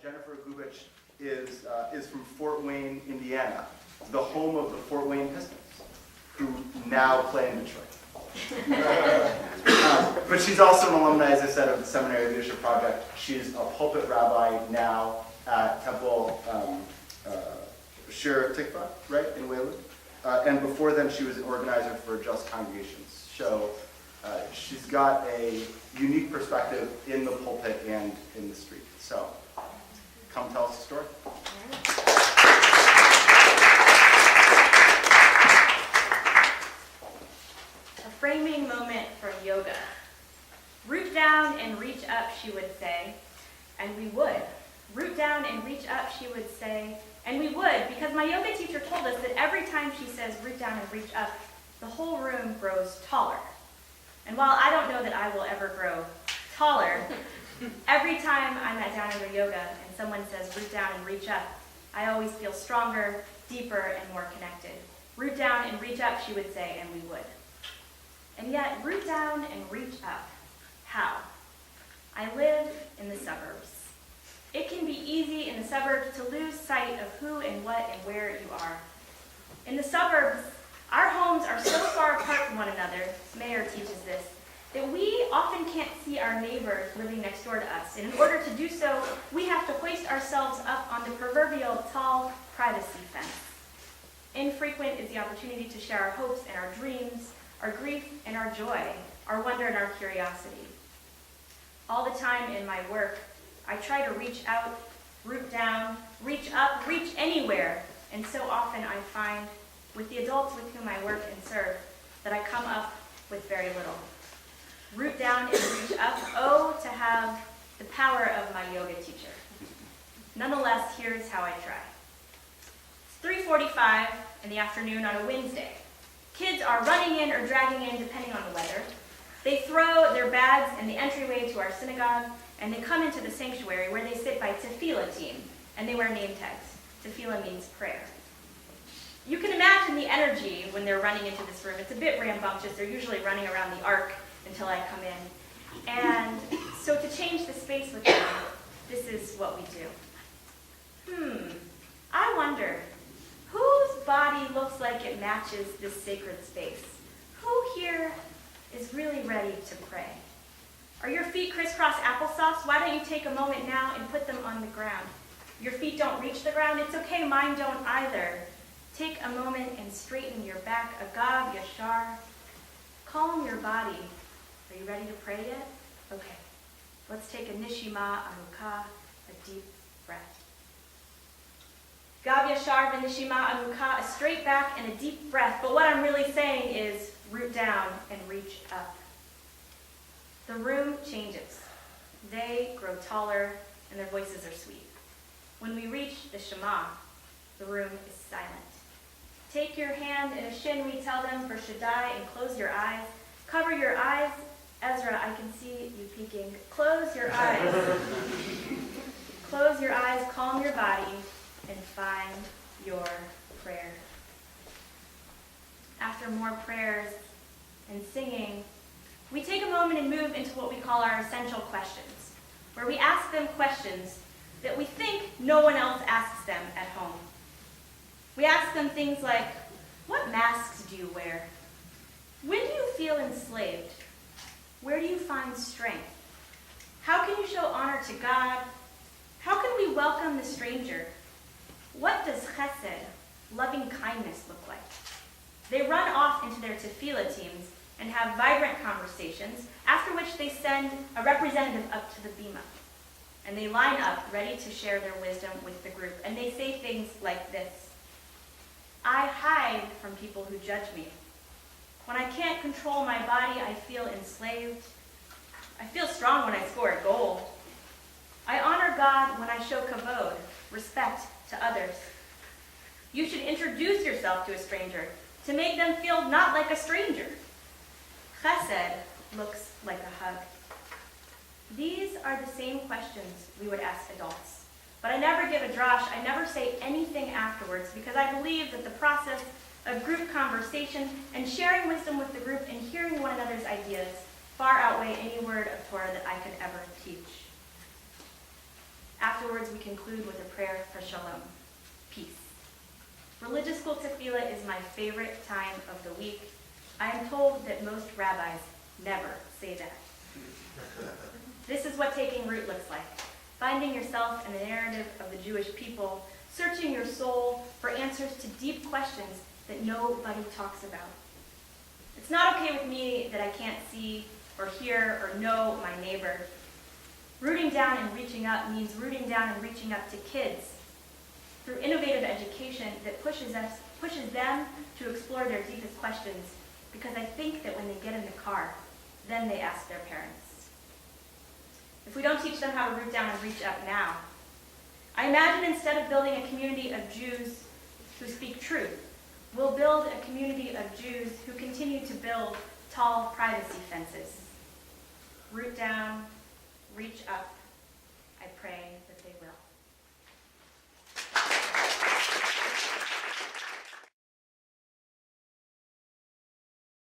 Jennifer Gubitz is from Fort Wayne, Indiana, the home of the Fort Wayne Pistons, who now play in Detroit. But she's also an alumni, as I said, of the Seminary Leadership Project. She's a pulpit rabbi now at Temple Shir Tikva, right, in Wayland. And before then, she was an organizer for Just Congregations. So she's got a unique perspective in the pulpit and in the street. So come tell us a story. A framing moment from yoga. Root down and reach up, she would say, and we would. Root down and reach up, she would say, and we would, because my yoga teacher told us that every time she says root down and reach up, the whole room grows taller. And while I don't know that I will ever grow taller, every time I'm at down under yoga and someone says root down and reach up, I always feel stronger, deeper, and more connected. Root down and reach up, she would say, and we would. And yet, root down and reach up. How? I live in the suburbs. It can be easy in the suburbs to lose sight of who and what and where you are. In the suburbs, our homes are so far apart from one another, Mayor teaches this, that we often can't see our neighbors living next door to us. And in order to do so, we have to hoist ourselves up on the proverbial tall privacy fence. Infrequent is the opportunity to share our hopes and our dreams, our grief and our joy, our wonder and our curiosity. All the time in my work, I try to reach out, root down, reach up, reach anywhere. And so often I find, with the adults with whom I work and serve, that I come up with very little. Root down and reach up, oh, to have the power of my yoga teacher. Nonetheless, here's how I try. It's 3:45 in the afternoon on a Wednesday. Kids are running in or dragging in, depending on the weather. They throw their bags in the entryway to our synagogue, and they come into the sanctuary where they sit by tefillah team, and they wear name tags. Tefillah means prayer. You can imagine the energy when they're running into this room. It's a bit rambunctious. They're usually running around the ark until I come in. And so to change the space with them, this is what we do. I wonder, whose body looks like it matches this sacred space? Who here is really ready to pray? Are your feet crisscross applesauce? Why don't you take a moment now and put them on the ground? Your feet don't reach the ground? It's okay, mine don't either. Take a moment and straighten your back, agav yashar. Calm your body. Are you ready to pray yet? Okay. Let's take a nishima amuka, a deep breath. Gav yashar v'nishima amuka, a straight back and a deep breath. But what I'm really saying is root down and reach up. The room changes. They grow taller and their voices are sweet. When we reach the Shema, the room is silent. Take your hand in a shin, we tell them, for Shaddai, and close your eyes. Cover your eyes. Ezra, I can see you peeking. Close your eyes. Close your eyes, calm your body, and find your prayer. After more prayers and singing, we take a moment and move into what we call our essential questions, where we ask them questions that we think no one else asks them at home. We ask them things like, what masks do you wear? When do you feel enslaved? Where do you find strength? How can you show honor to God? How can we welcome the stranger? What does chesed, loving kindness, look like? They run off into their tefillah teams and have vibrant conversations, after which they send a representative up to the bima. And they line up, ready to share their wisdom with the group. And they say things like this. I hide from people who judge me. When I can't control my body, I feel enslaved. I feel strong when I score a goal. I honor God when I show kavod, respect to others. You should introduce yourself to a stranger to make them feel not like a stranger. Chesed looks like a hug. These are the same questions we would ask adults. But I never give a drash, I never say anything afterwards, because I believe that the process of group conversation and sharing wisdom with the group and hearing one another's ideas far outweigh any word of Torah that I could ever teach. Afterwards, we conclude with a prayer for shalom, peace. Religious school tefillah is my favorite time of the week. I am told that most rabbis never say that. This is what taking root looks like. Finding yourself in the narrative of the Jewish people, searching your soul for answers to deep questions that nobody talks about. It's not okay with me that I can't see or hear or know my neighbor. Rooting down and reaching up means rooting down and reaching up to kids through innovative education that pushes them to explore their deepest questions, because I think that when they get in the car, then they ask their parents. If we don't teach them how to root down and reach up now, I imagine instead of building a community of Jews who speak truth, we'll build a community of Jews who continue to build tall privacy fences. Root down, reach up. I pray that they